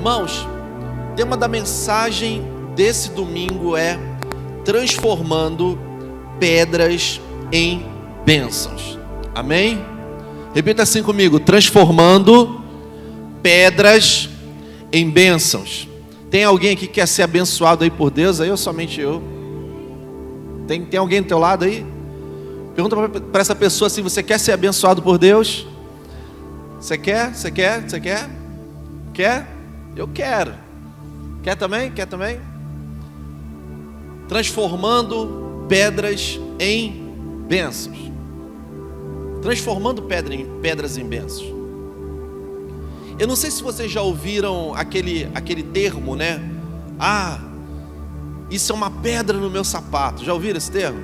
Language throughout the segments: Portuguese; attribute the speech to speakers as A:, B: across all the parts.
A: Irmãos, o tema da mensagem desse domingo é transformando pedras em bênçãos. Amém? Repita assim comigo: transformando pedras em bênçãos. Tem alguém aqui que quer ser abençoado aí por Deus aí, ou somente eu? Tem alguém do teu lado aí? Pergunta para essa pessoa assim: você quer ser abençoado por Deus? Você quer? Você quer? Você quer? Quer? Eu quero. Quer também? Quer também? Transformando pedras em bênçãos. Transformando pedras em bênçãos. Eu não sei se vocês já ouviram aquele termo, né? Ah, isso é uma pedra no meu sapato. Já ouviram esse termo?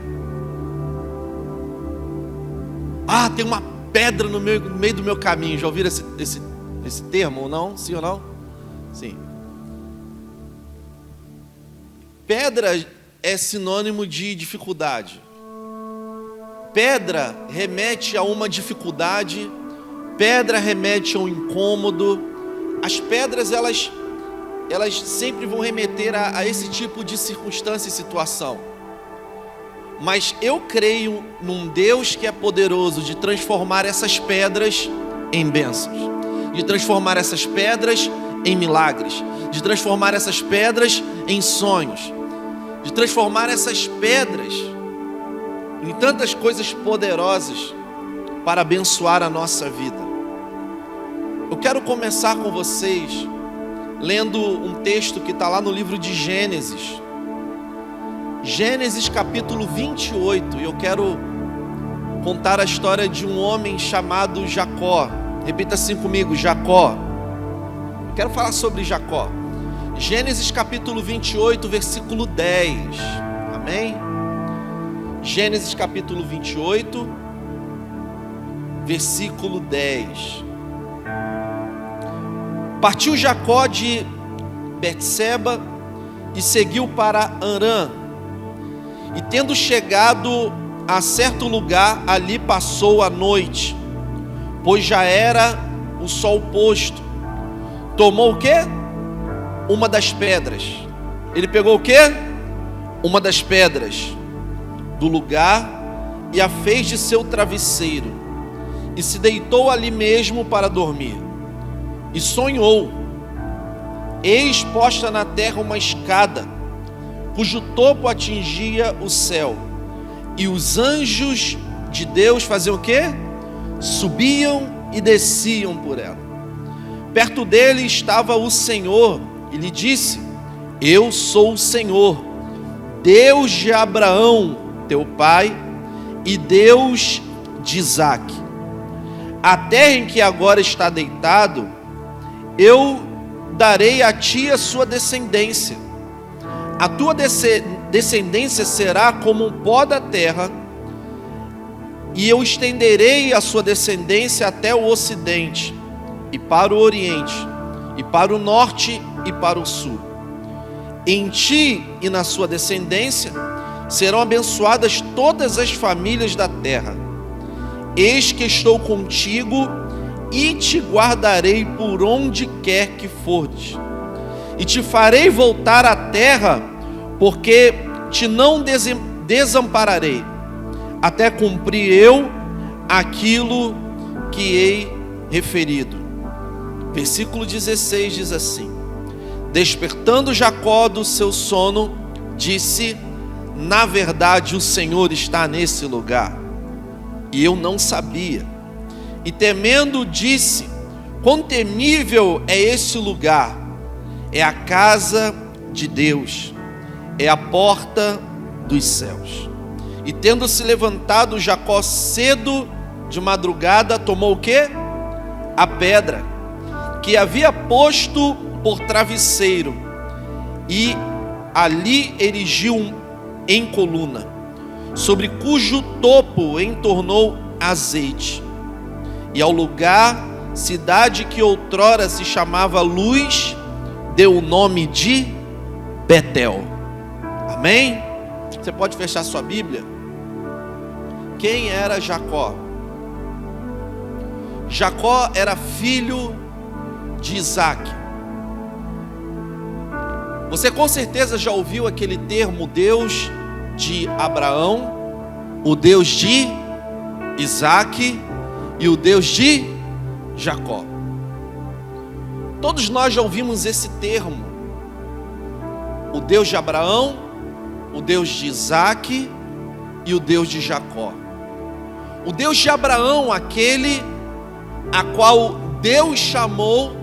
A: Ah, tem uma pedra no meio do meu caminho. Já ouviram esse termo ou não? Sim ou não? Sim. Pedra é sinônimo de dificuldade. Pedra remete a uma dificuldade. Pedra remete a um incômodo. As pedras, elas sempre vão remeter a esse tipo de circunstância e situação. Mas eu creio num Deus que é poderoso de transformar essas pedras em bênçãos, de transformar essas pedras em milagres, de transformar essas pedras em sonhos, de transformar essas pedras em tantas coisas poderosas para abençoar a nossa vida. Eu quero começar com vocês lendo um texto que está lá no livro de Gênesis. Gênesis capítulo 28. E eu quero contar a história de um homem chamado Jacó. Repita assim comigo: Jacó. Eu quero falar sobre Jacó. Gênesis capítulo 28, versículo 10. Amém? Gênesis capítulo 28, versículo 10. Partiu Jacó de Betseba e seguiu para Harã. E tendo chegado a certo lugar, ali passou a noite, pois já era o sol posto. Tomou o quê? Uma das pedras. Ele pegou o quê? Uma das pedras do lugar e a fez de seu travesseiro, e se deitou ali mesmo para dormir. E sonhou: eis posta na terra uma escada, cujo topo atingia o céu, e os anjos de Deus faziam o quê? Subiam e desciam por ela. Perto dele estava o Senhor, e lhe disse: eu sou o Senhor, Deus de Abraão, teu pai, e Deus de Isaque. A terra em que agora está deitado, eu darei a ti a sua descendência. A tua descendência será como um pó da terra, e eu estenderei a sua descendência até o ocidente, e para o oriente, e para o norte, e para o sul. Em ti e na sua descendência serão abençoadas todas as famílias da terra. Eis que estou contigo e te guardarei por onde quer que fores, e te farei voltar à terra, porque te não desampararei, até cumprir eu aquilo que hei referido. Versículo 16 diz assim: despertando Jacó do seu sono, disse: na verdade o Senhor está nesse lugar, e eu não sabia. E temendo disse: quão temível é esse lugar! É a casa de Deus, é a porta dos céus. E tendo se levantado Jacó cedo de madrugada, tomou o quê? A pedra que havia posto por travesseiro, e ali erigiu em coluna, sobre cujo topo entornou azeite. E ao lugar, cidade que outrora se chamava Luz, deu o nome de Betel. Amém? Você pode fechar sua Bíblia? Quem era Jacó? Jacó era filho de Isaque. Você com certeza já ouviu aquele termo Deus de Abraão, o Deus de Isaac e o Deus de Jacó. Todos nós já ouvimos esse termo, o Deus de Abraão, o Deus de Isaac e o Deus de Jacó. O Deus de Abraão, aquele a qual Deus chamou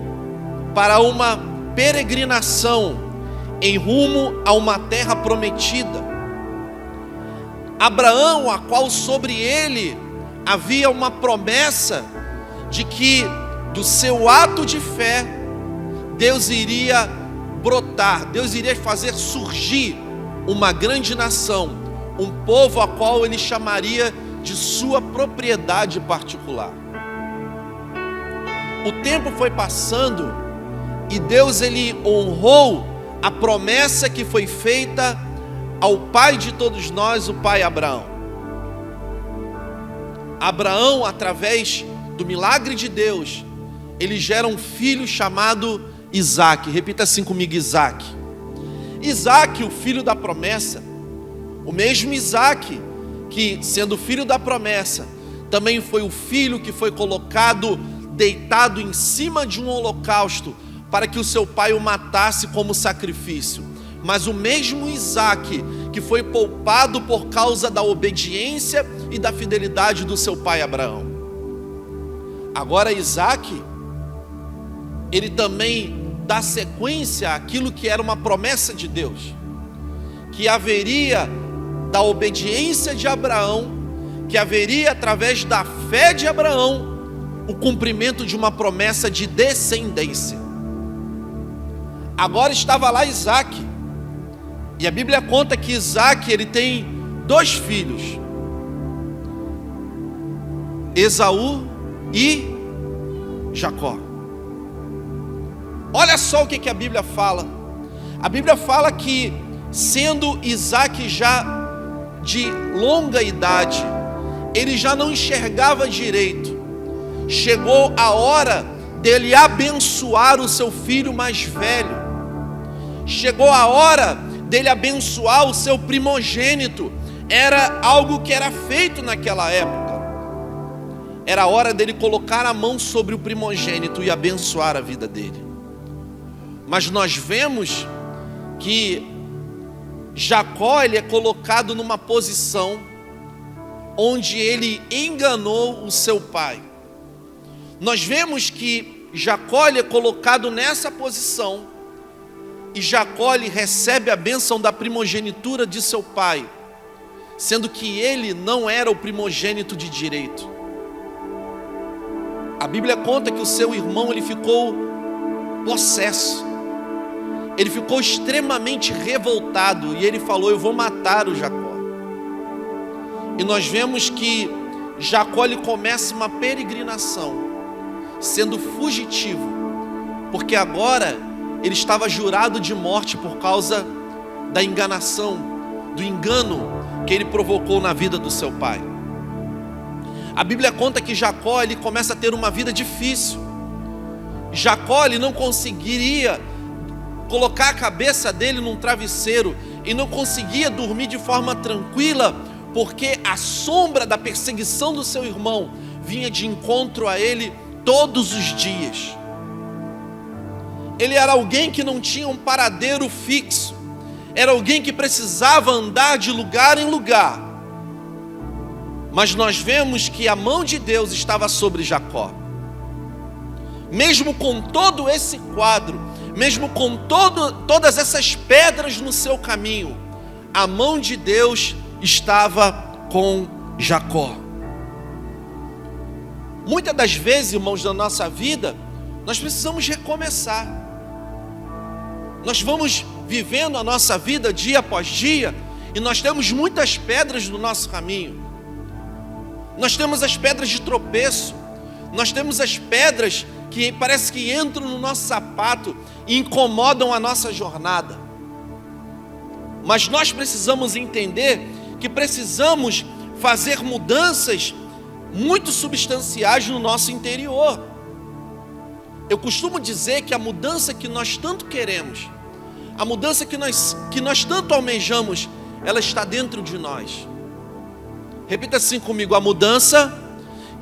A: para uma peregrinação em rumo a uma terra prometida. Abraão, a qual sobre ele havia uma promessa de que do seu ato de fé, Deus iria brotar, Deus iria fazer surgir uma grande nação, um povo a qual ele chamaria de sua propriedade particular. O tempo foi passando e Deus ele honrou a promessa que foi feita ao pai de todos nós, o pai Abraão. Abraão, através do milagre de Deus, ele gera um filho chamado Isaac. Repita assim comigo: Isaac. Isaac, o filho da promessa, o mesmo Isaac que, sendo filho da promessa, também foi o filho que foi colocado deitado em cima de um holocausto para que o seu pai o matasse como sacrifício. Mas o mesmo Isaac que foi poupado por causa da obediência e da fidelidade do seu pai Abraão. Agora Isaac, ele também dá sequência àquilo que era uma promessa de Deus, que haveria da obediência de Abraão, que haveria através da fé de Abraão, o cumprimento de uma promessa de descendência. Agora estava lá Isaac, e a Bíblia conta que Isaac ele tem 2 filhos, Esaú e Jacó. Olha só o que a Bíblia fala. A Bíblia fala que, sendo Isaac já de longa idade, ele já não enxergava direito. Chegou a hora dele abençoar o seu filho mais velho. Chegou a hora dele abençoar o seu primogênito. Era algo que era feito naquela época. Era a hora dele colocar a mão sobre o primogênito e abençoar a vida dele. Mas nós vemos que Jacó ele é colocado numa posição onde ele enganou o seu pai. Nós vemos que Jacó ele é colocado nessa posição e Jacó ele recebe a bênção da primogenitura de seu pai, sendo que ele não era o primogênito de direito. A Bíblia conta que o seu irmão ele ficou possesso. Ele ficou extremamente revoltado e ele falou: eu vou matar o Jacó. E nós vemos que Jacó ele começa uma peregrinação, sendo fugitivo, porque agora ele estava jurado de morte por causa da enganação, do engano que ele provocou na vida do seu pai. A Bíblia conta que Jacó ele começa a ter uma vida difícil. Jacó ele não conseguiria colocar a cabeça dele num travesseiro e não conseguia dormir de forma tranquila, porque a sombra da perseguição do seu irmão vinha de encontro a ele todos os dias. Ele era alguém que não tinha um paradeiro fixo, era alguém que precisava andar de lugar em lugar. Mas nós vemos que a mão de Deus estava sobre Jacó. Mesmo com todo esse quadro, mesmo com todas essas pedras no seu caminho, a mão de Deus estava com Jacó. Muitas das vezes, irmãos, na nossa vida, nós precisamos recomeçar. Nós vamos vivendo a nossa vida dia após dia, e nós temos muitas pedras no nosso caminho. Nós temos as pedras de tropeço, nós temos as pedras que parece que entram no nosso sapato e incomodam a nossa jornada. Mas nós precisamos entender que precisamos fazer mudanças muito substanciais no nosso interior. Eu costumo dizer que a mudança que nós tanto queremos, A mudança que nós tanto almejamos, ela está dentro de nós. Repita assim comigo: a mudança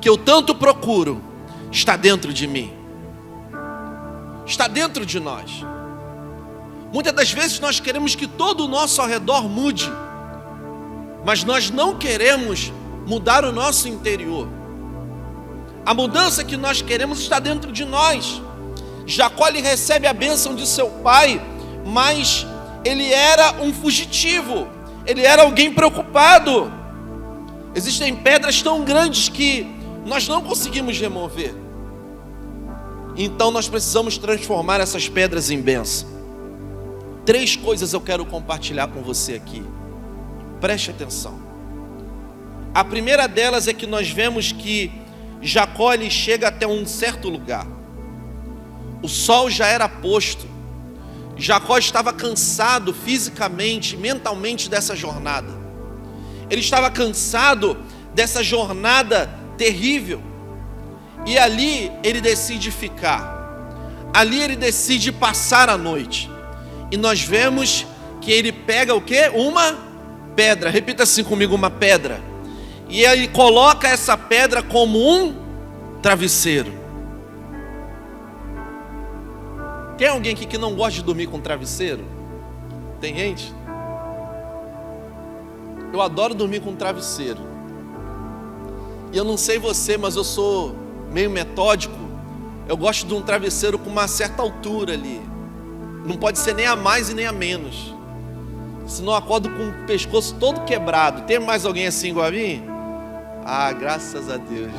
A: que eu tanto procuro está dentro de mim. Está dentro de nós. Muitas das vezes nós queremos que todo o nosso ao redor mude, mas nós não queremos mudar o nosso interior. A mudança que nós queremos está dentro de nós. Jacó ele recebe a bênção de seu pai, mas ele era um fugitivo, ele era alguém preocupado. Existem pedras tão grandes que nós não conseguimos remover. Então nós precisamos transformar essas pedras em bênção. 3 coisas eu quero compartilhar com você aqui. Preste atenção. A primeira delas é que nós vemos que Jacó ele chega até um certo lugar. O sol já era posto. Jacó estava cansado fisicamente, mentalmente dessa jornada. Ele estava cansado dessa jornada terrível. E ali ele decide ficar. Ali ele decide passar a noite. E nós vemos que ele pega o quê? Uma pedra. Repita assim comigo: uma pedra. E ele coloca essa pedra como um travesseiro. Tem alguém aqui que não gosta de dormir com travesseiro? Tem gente? Eu adoro dormir com travesseiro. E eu não sei você, mas eu sou meio metódico. Eu gosto de um travesseiro com uma certa altura ali. Não pode ser nem a mais e nem a menos. Senão eu acordo com o pescoço todo quebrado. Tem mais alguém assim igual a mim? Ah, graças a Deus.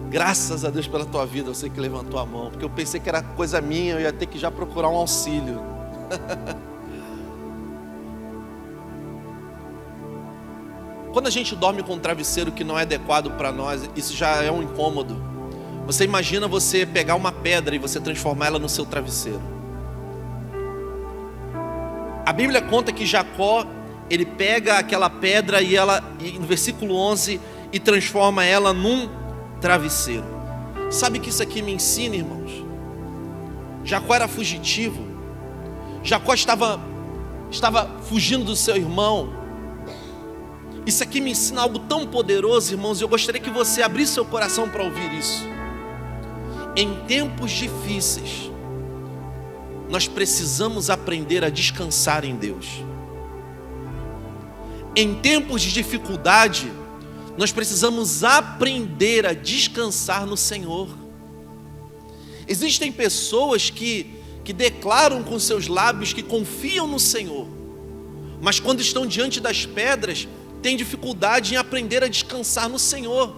A: Graças a Deus pela tua vida, você que levantou a mão. Porque eu pensei que era coisa minha, eu ia ter que já procurar um auxílio. Quando a gente dorme com um travesseiro que não é adequado para nós, isso já é um incômodo. Você imagina você pegar uma pedra e você transformar ela no seu travesseiro. A Bíblia conta que Jacó, ele pega aquela pedra e no versículo 11, e transforma ela num travesseiro. Sabe o que isso aqui me ensina, irmãos? Jacó era fugitivo. Jacó estava fugindo do seu irmão. Isso aqui me ensina algo tão poderoso, irmãos. Eu gostaria que você abrisse seu coração para ouvir isso. Em tempos difíceis, nós precisamos aprender a descansar em Deus. Em tempos de dificuldade, nós precisamos aprender a descansar no Senhor. Existem pessoas que declaram com seus lábios que confiam no Senhor, mas quando estão diante das pedras, têm dificuldade em aprender a descansar no Senhor,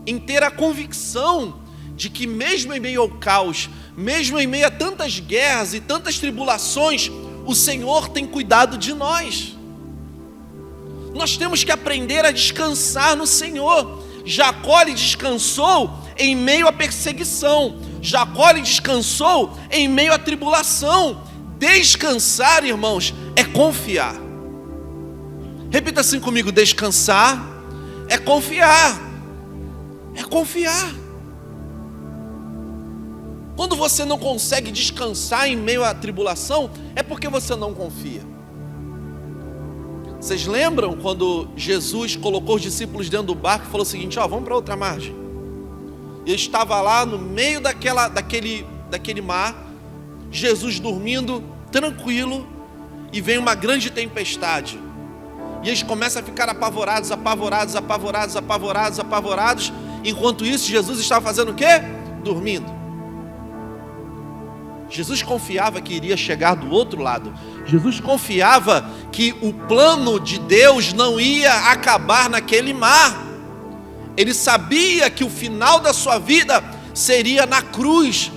A: em ter a convicção de que mesmo em meio ao caos, mesmo em meio a tantas guerras e tantas tribulações, o Senhor tem cuidado de nós. Nós temos que aprender a descansar no Senhor. Jacó ele descansou em meio à perseguição. Jacó ele descansou em meio à tribulação. Descansar, irmãos, é confiar. Repita assim comigo: descansar é confiar. É confiar. Quando você não consegue descansar em meio à tribulação, é porque você não confia. Vocês lembram quando Jesus colocou os discípulos dentro do barco e falou o seguinte: vamos para outra margem? Ele estava lá no meio daquele mar, Jesus dormindo tranquilo, e vem uma grande tempestade. E eles começam a ficar apavorados. Enquanto isso, Jesus estava fazendo o quê? Dormindo. Jesus confiava que iria chegar do outro lado. Jesus confiava que o plano de Deus não ia acabar naquele mar. Ele sabia que o final da sua vida seria na cruz,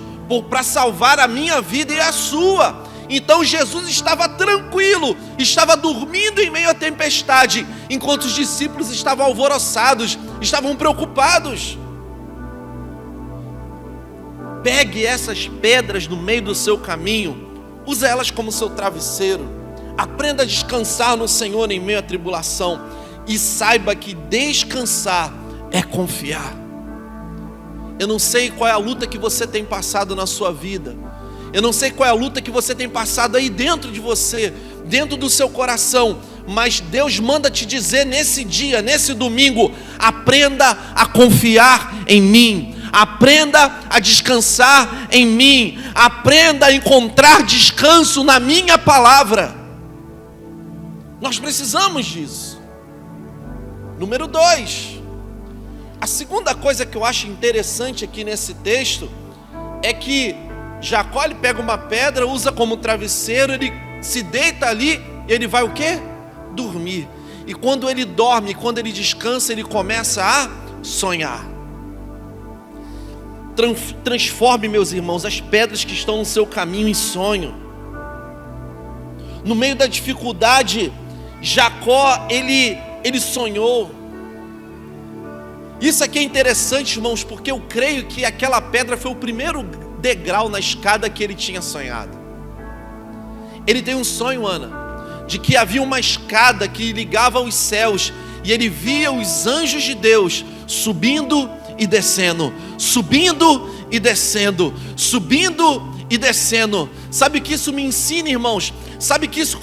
A: para salvar a minha vida e a sua. Então Jesus estava tranquilo, estava dormindo em meio à tempestade, enquanto os discípulos estavam alvoroçados, estavam preocupados. Pegue essas pedras no meio do seu caminho, use elas como seu travesseiro. Aprenda a descansar no Senhor em meio à tribulação, e saiba que descansar é confiar. Eu não sei qual é a luta que você tem passado na sua vida. Eu não sei qual é a luta que você tem passado aí dentro de você, dentro do seu coração, mas Deus manda te dizer nesse dia, nesse domingo: aprenda a confiar em mim, aprenda a descansar em mim, aprenda a encontrar descanso na minha palavra. Nós precisamos disso. Número 2, a segunda coisa que eu acho interessante aqui nesse texto é que Jacó, ele pega uma pedra, usa como travesseiro, ele se deita ali, ele vai o quê? Dormir. E quando ele dorme, quando ele descansa, ele começa a sonhar. Transforme, meus irmãos, as pedras que estão no seu caminho em sonho. No meio da dificuldade, Jacó, ele sonhou. Isso aqui é interessante, irmãos, porque eu creio que aquela pedra foi o primeiro degrau na escada que ele tinha sonhado. Ele tem um sonho, Ana, de que havia uma escada que ligava aos céus, e ele via os anjos de Deus subindo e descendo, subindo e descendo, subindo e descendo. Sabe o que isso me ensina, irmãos? Sabe que isso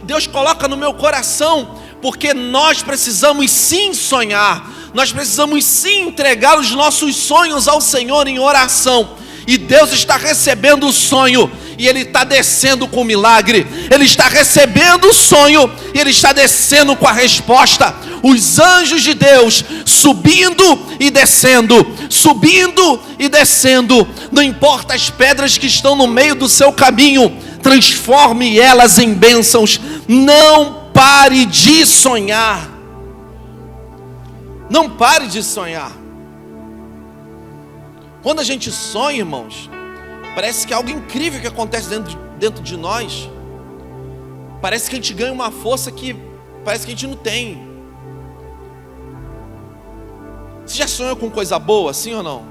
A: Deus coloca no meu coração? Porque nós precisamos sim sonhar, nós precisamos sim entregar os nossos sonhos ao Senhor em oração. E Deus está recebendo o sonho, e Ele está descendo com o milagre. Ele está recebendo o sonho, e Ele está descendo com a resposta. Os anjos de Deus subindo e descendo, subindo e descendo. Não importa as pedras que estão no meio do seu caminho, transforme elas em bênçãos. Não pare de sonhar. Não pare de sonhar. Quando a gente sonha, irmãos, parece que é algo incrível que acontece dentro de nós. Parece que a gente ganha uma força que parece que a gente não tem. Você já sonhou com coisa boa, sim ou não?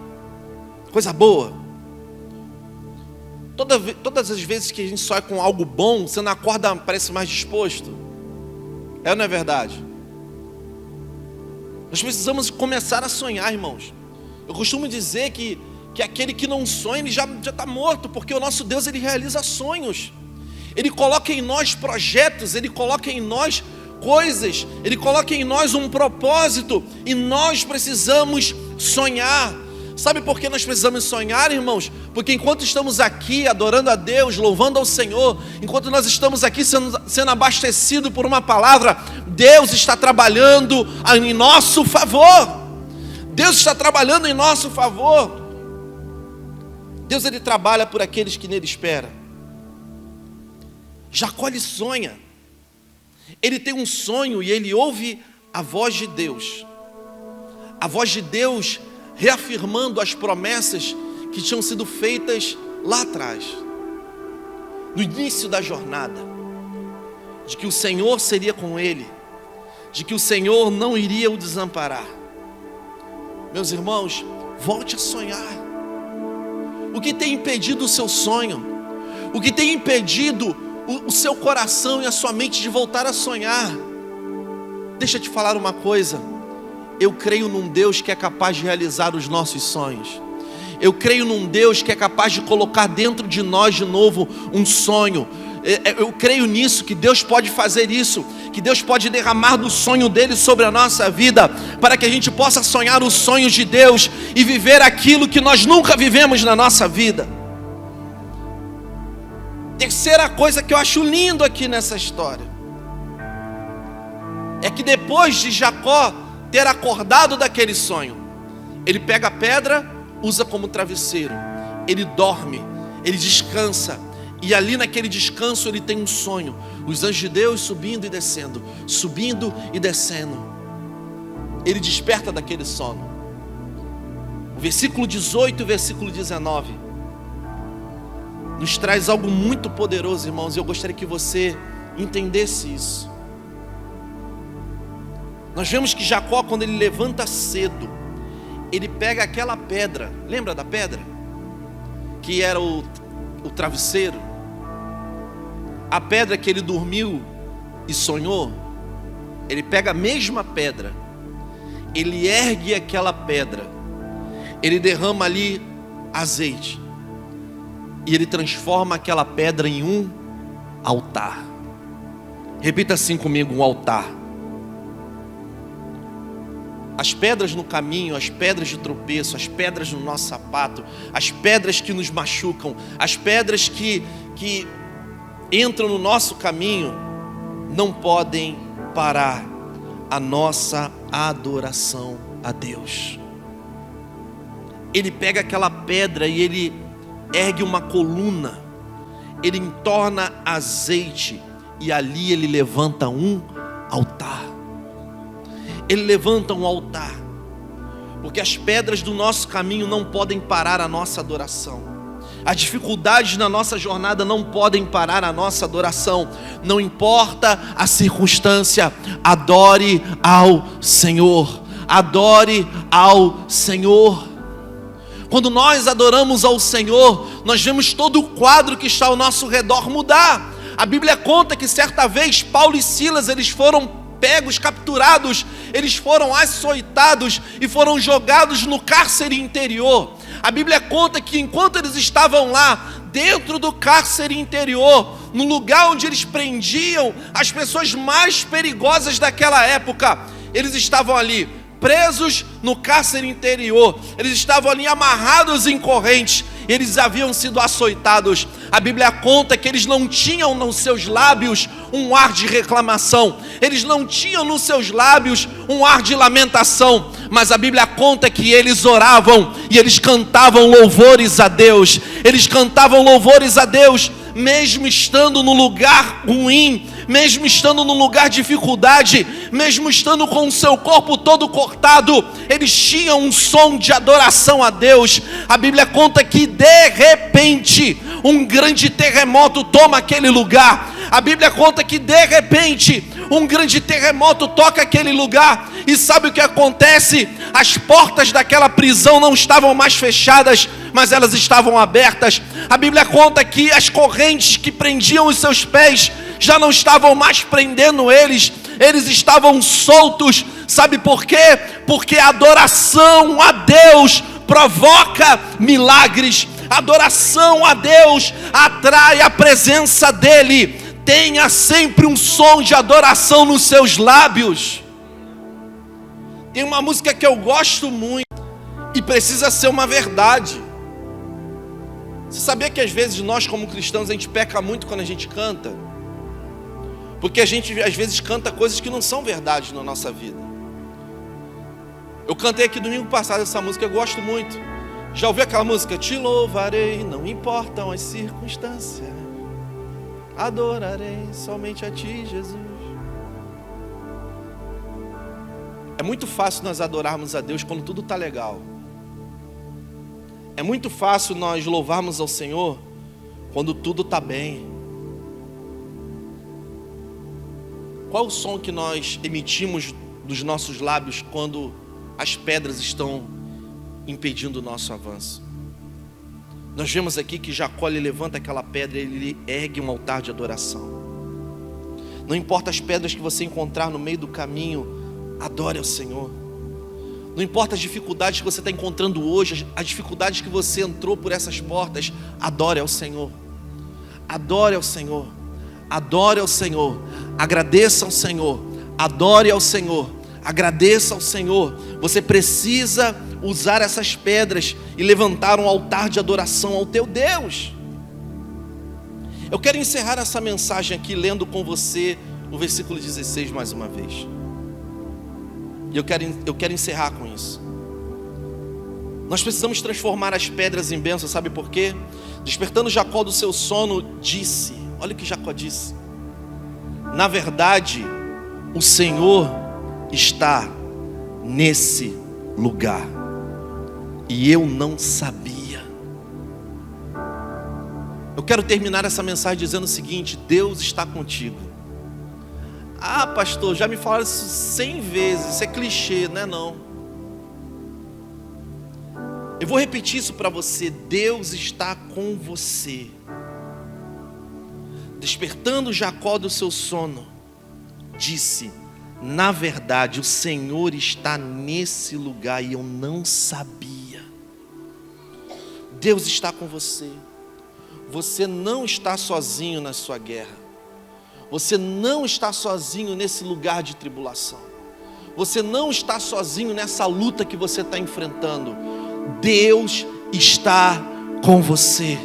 A: Coisa boa. Todas as vezes que a gente sonha com algo bom, você não acorda, parece mais disposto. É ou não é verdade? Nós precisamos começar a sonhar, irmãos. Eu costumo dizer que aquele que não sonha, ele já está morto, porque o nosso Deus, ele realiza sonhos. Ele coloca em nós projetos, ele coloca em nós coisas, ele coloca em nós um propósito, e nós precisamos sonhar. Sabe por que nós precisamos sonhar, irmãos? Porque enquanto estamos aqui adorando a Deus, louvando ao Senhor, enquanto nós estamos aqui sendo abastecidos por uma palavra, Deus está trabalhando em nosso favor. Deus está trabalhando em nosso favor. Deus, ele trabalha por aqueles que nele esperam. Jacó, ele sonha. Ele tem um sonho e ele ouve a voz de Deus. A voz de Deus reafirmando as promessas que tinham sido feitas lá atrás, no início da jornada, de que o Senhor seria com ele, de que o Senhor não iria o desamparar. Meus irmãos, volte a sonhar. O que tem impedido o seu sonho? O que tem impedido o seu coração e a sua mente de voltar a sonhar? Deixa eu te falar uma coisa. Eu creio num Deus que é capaz de realizar os nossos sonhos. Eu creio num Deus que é capaz de colocar dentro de nós de novo um sonho. Eu creio nisso, que Deus pode fazer isso, que Deus pode derramar do sonho dele sobre a nossa vida, para que a gente possa sonhar os sonhos de Deus e viver aquilo que nós nunca vivemos na nossa vida. Terceira coisa que eu acho lindo aqui nessa história é que depois de Jacó ter acordado daquele sonho, ele pega a pedra, usa como travesseiro, ele dorme, ele descansa. E ali naquele descanso ele tem um sonho. Os anjos de Deus subindo e descendo, subindo e descendo. Ele desperta daquele sono. O versículo 18 e o versículo 19 nos traz algo muito poderoso, irmãos. E eu gostaria que você entendesse isso. Nós vemos que Jacó, quando ele levanta cedo, ele pega aquela pedra. Lembra da pedra? Que era o travesseiro. A pedra que ele dormiu e sonhou. Ele pega a mesma pedra, ele ergue aquela pedra, ele derrama ali azeite, e ele transforma aquela pedra em um altar. Repita assim comigo: um altar. As pedras no caminho, as pedras de tropeço, as pedras no nosso sapato, as pedras que nos machucam, as pedras que entram no nosso caminho, não podem parar a nossa adoração a Deus. Ele pega aquela pedra e ele ergue uma coluna, ele entorna azeite e ali ele levanta um altar. Ele levanta um altar, porque as pedras do nosso caminho não podem parar a nossa adoração. As dificuldades na nossa jornada não podem parar a nossa adoração. Não importa a circunstância, adore ao Senhor. Adore ao Senhor. Quando nós adoramos ao Senhor, nós vemos todo o quadro que está ao nosso redor mudar. A Bíblia conta que certa vez Paulo e Silas, eles foram pegos, capturados, eles foram açoitados e foram jogados no cárcere interior. A Bíblia conta que enquanto eles estavam lá, dentro do cárcere interior, no lugar onde eles prendiam as pessoas mais perigosas daquela época, eles estavam ali, presos no cárcere interior, eles estavam ali amarrados em correntes, eles haviam sido açoitados. A Bíblia conta que eles não tinham nos seus lábios um ar de reclamação, eles não tinham nos seus lábios um ar de lamentação, mas a Bíblia conta que eles oravam e eles cantavam louvores a Deus. Eles cantavam louvores a Deus, mesmo estando no lugar ruim, mesmo estando num lugar de dificuldade, mesmo estando com o seu corpo todo cortado, eles tinham um som de adoração a Deus. A Bíblia conta que de repente um grande terremoto toma aquele lugar. A Bíblia conta que de repente um grande terremoto toca aquele lugar. E sabe o que acontece? As portas daquela prisão não estavam mais fechadas, mas elas estavam abertas. A Bíblia conta que as correntes que prendiam os seus pés já não estavam mais prendendo eles, eles estavam soltos. Sabe por quê? Porque a adoração a Deus provoca milagres. A adoração a Deus atrai a presença dEle. Tenha sempre um som de adoração nos seus lábios. Tem uma música que eu gosto muito e precisa ser uma verdade. Você sabia que às vezes nós como cristãos a gente peca muito quando a gente canta? Porque a gente às vezes canta coisas que não são verdade na nossa vida. Eu cantei aqui domingo passado essa música, eu gosto muito. Já ouviu aquela música? Te louvarei, não importam as circunstâncias, adorarei somente a Ti, Jesus. É muito fácil nós adorarmos a Deus quando tudo está legal. É muito fácil nós louvarmos ao Senhor quando tudo está bem. Qual o som que nós emitimos dos nossos lábios quando as pedras estão impedindo o nosso avanço? Nós vemos aqui que Jacó levanta aquela pedra e ele ergue um altar de adoração. Não importa as pedras que você encontrar no meio do caminho, adore ao Senhor. Não importa as dificuldades que você está encontrando hoje, as dificuldades que você entrou por essas portas, adore ao Senhor. Adore ao Senhor. Adore ao Senhor. Agradeça ao Senhor. Adore ao Senhor. Agradeça ao Senhor. Você precisa usar essas pedras e levantar um altar de adoração ao teu Deus. Eu quero encerrar essa mensagem aqui lendo com você o versículo 16 mais uma vez. E eu quero encerrar com isso. Nós precisamos transformar as pedras em bênçãos, sabe por quê? Despertando Jacó do seu sono, disse, olha o que Jacó disse: na verdade, o Senhor está nesse lugar, e eu não sabia. Eu quero terminar essa mensagem dizendo o seguinte: Deus está contigo. Ah, pastor, já me falaram isso 100 vezes, isso é clichê, não é não? Eu vou repetir isso para você: Deus está com você. Despertando Jacó do seu sono, disse: na verdade, o Senhor está nesse lugar e eu não sabia. Deus está com você. você não está sozinho na sua guerra. Você não está sozinho nesse lugar de tribulação. Você não está sozinho nessa luta que você está enfrentando. Deus está com você.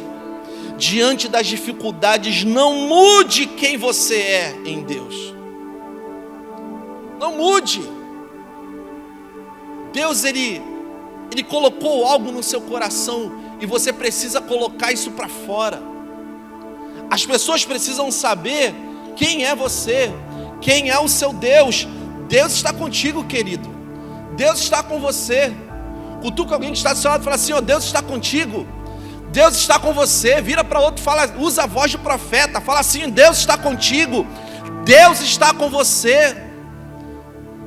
A: Diante das dificuldades, não mude quem você é em Deus. Não mude. Deus, Ele colocou algo no seu coração e você precisa colocar isso para fora. As pessoas precisam saber quem é você, quem é o seu Deus. Deus está contigo, querido. Deus está com você. Cutuca alguém que está do seu lado e fala assim: ó, Deus está contigo. Deus está com você. Vira para outro, fala, usa a voz de profeta, fala assim: Deus está contigo. Deus está com você.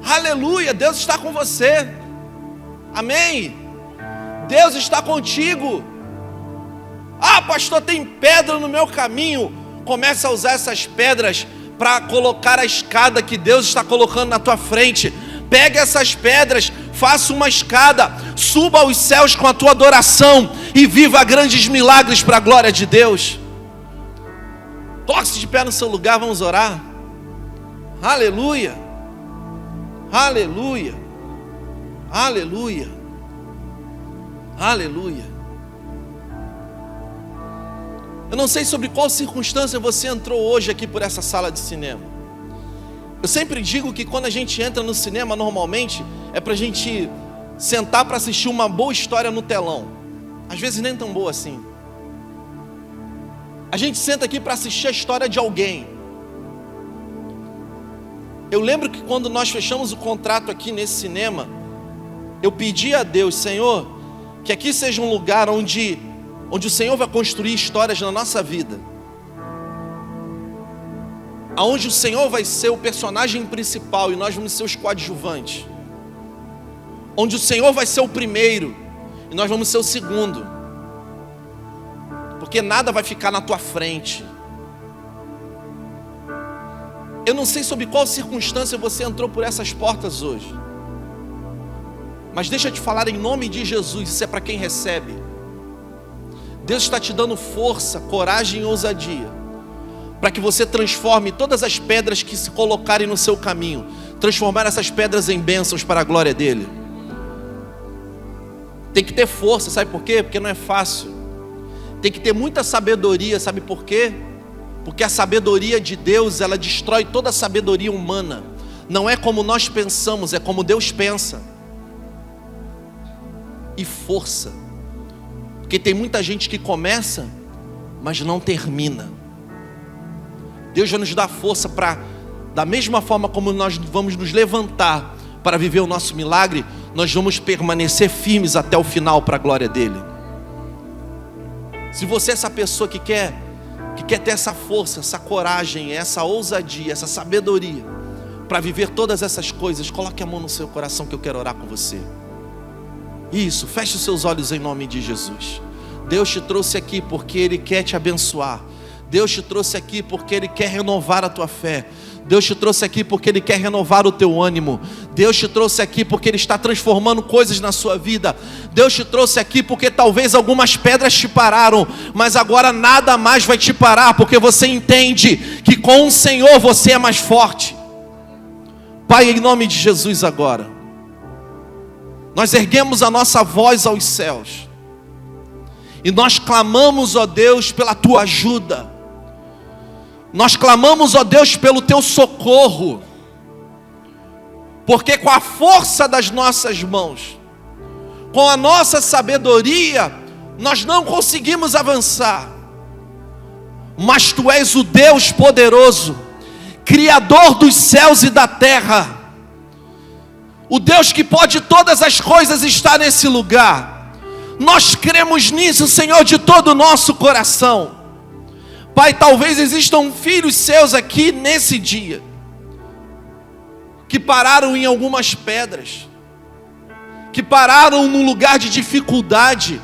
A: Aleluia, Deus está com você. Amém. Deus está contigo. Ah, pastor, tem pedra no meu caminho. Começa a usar essas pedras para colocar a escada que Deus está colocando na tua frente. Pega essas pedras, faça uma escada, suba aos céus com a tua adoração e viva grandes milagres para a glória de Deus. Coloque-se de pé no seu lugar, vamos orar. Aleluia, aleluia, aleluia, aleluia. Eu não sei sobre qual circunstância você entrou hoje aqui por essa sala de cinema. Eu sempre digo que quando a gente entra no cinema, normalmente, é para a gente sentar para assistir uma boa história no telão. Às vezes nem tão boa assim. A gente senta aqui para assistir a história de alguém. Eu lembro que quando nós fechamos o contrato aqui nesse cinema, eu pedi a Deus: Senhor, que aqui seja um lugar onde o Senhor vai construir histórias na nossa vida, aonde o Senhor vai ser o personagem principal e nós vamos ser os coadjuvantes, onde o Senhor vai ser o primeiro e nós vamos ser o segundo, porque nada vai ficar na tua frente. Eu não sei sob qual circunstância você entrou por essas portas hoje, mas deixa eu te falar em nome de Jesus, isso é para quem recebe. Deus está te dando força, coragem e ousadia, para que você transforme todas as pedras que se colocarem no seu caminho, transformar essas pedras em bênçãos para a glória dele. Tem que ter força, sabe por quê? Porque não é fácil. Tem que ter muita sabedoria, sabe por quê? Porque a sabedoria de Deus, ela destrói toda a sabedoria humana. Não é como nós pensamos, é como Deus pensa. E força. Porque tem muita gente que começa, mas não termina. Deus vai nos dar força para, da mesma forma como nós vamos nos levantar para viver o nosso milagre, nós vamos permanecer firmes até o final para a glória dele. Se você é essa pessoa que quer ter essa força, essa coragem, essa ousadia, essa sabedoria para viver todas essas coisas, coloque a mão no seu coração que eu quero orar com você. Isso, feche os seus olhos em nome de Jesus. Deus te trouxe aqui porque Ele quer te abençoar. Deus te trouxe aqui porque Ele quer renovar a tua fé. Deus te trouxe aqui porque Ele quer renovar o teu ânimo. Deus te trouxe aqui porque Ele está transformando coisas na sua vida. Deus te trouxe aqui porque talvez algumas pedras te pararam, mas agora nada mais vai te parar, porque você entende que com o Senhor você é mais forte. Pai, em nome de Jesus agora, nós erguemos a nossa voz aos céus e nós clamamos, ó Deus, pela tua ajuda. Nós clamamos, ó Deus, pelo teu socorro, porque com a força das nossas mãos, com a nossa sabedoria, nós não conseguimos avançar. Mas tu és o Deus poderoso, Criador dos céus e da terra, o Deus que pode todas as coisas estar nesse lugar. Nós cremos nisso, Senhor, de todo o nosso coração. Pai, talvez existam filhos seus aqui nesse dia, que pararam em algumas pedras, que pararam num lugar de dificuldade,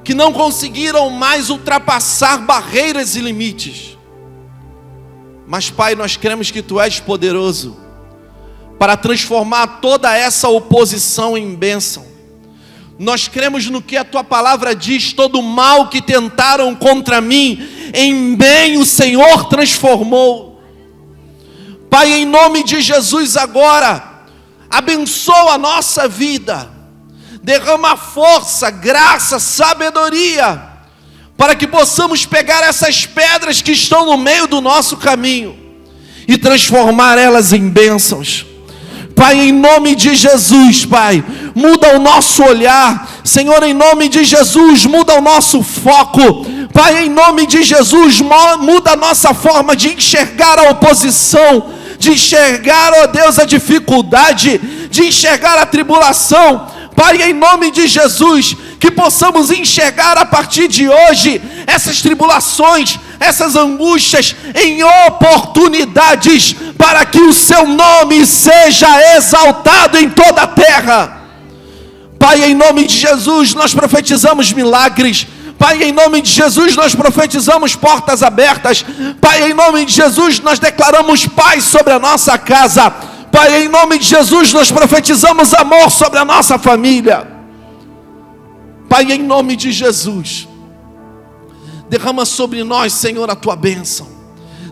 A: que não conseguiram mais ultrapassar barreiras e limites. Mas Pai, nós cremos que Tu és poderoso para transformar toda essa oposição em bênção. Nós cremos no que a Tua palavra diz: todo mal que tentaram contra mim, em bem o Senhor transformou. Pai, em nome de Jesus agora, abençoa a nossa vida, derrama força, graça, sabedoria, para que possamos pegar essas pedras que estão no meio do nosso caminho e transformar elas em bênçãos. Pai, em nome de Jesus, Pai, muda o nosso olhar. Senhor, em nome de Jesus, muda o nosso foco. Pai, em nome de Jesus, muda a nossa forma de enxergar a oposição, de enxergar, ó Deus, a dificuldade, de enxergar a tribulação. Pai, em nome de Jesus, que possamos enxergar a partir de hoje essas tribulações, essas angústias em oportunidades, para que o Seu nome seja exaltado em toda a terra. Pai, em nome de Jesus, nós profetizamos milagres. Pai, em nome de Jesus, nós profetizamos portas abertas. Pai, em nome de Jesus, nós declaramos paz sobre a nossa casa. Pai, em nome de Jesus, nós profetizamos amor sobre a nossa família. Pai, em nome de Jesus, derrama sobre nós, Senhor, a Tua bênção.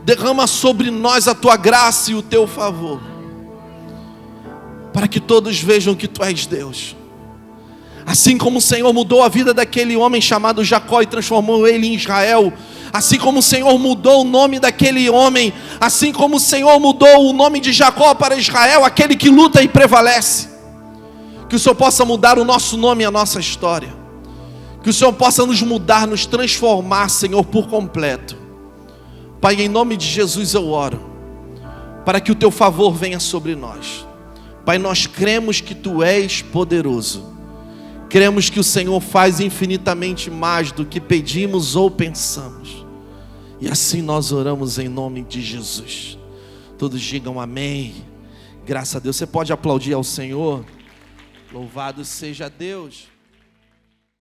A: Derrama sobre nós a Tua graça e o Teu favor, para que todos vejam que Tu és Deus. Assim como o Senhor mudou a vida daquele homem chamado Jacó e transformou ele em Israel, assim como o Senhor mudou o nome daquele homem, assim como o Senhor mudou o nome de Jacó para Israel, aquele que luta e prevalece, que o Senhor possa mudar o nosso nome e a nossa história, que o Senhor possa nos mudar, nos transformar, Senhor, por completo. Pai, em nome de Jesus eu oro, para que o Teu favor venha sobre nós. Pai, nós cremos que Tu és poderoso. Cremos que o Senhor faz infinitamente mais do que pedimos ou pensamos. E assim nós oramos em nome de Jesus. Todos digam amém. Graças a Deus. Você pode aplaudir ao Senhor. Louvado seja Deus.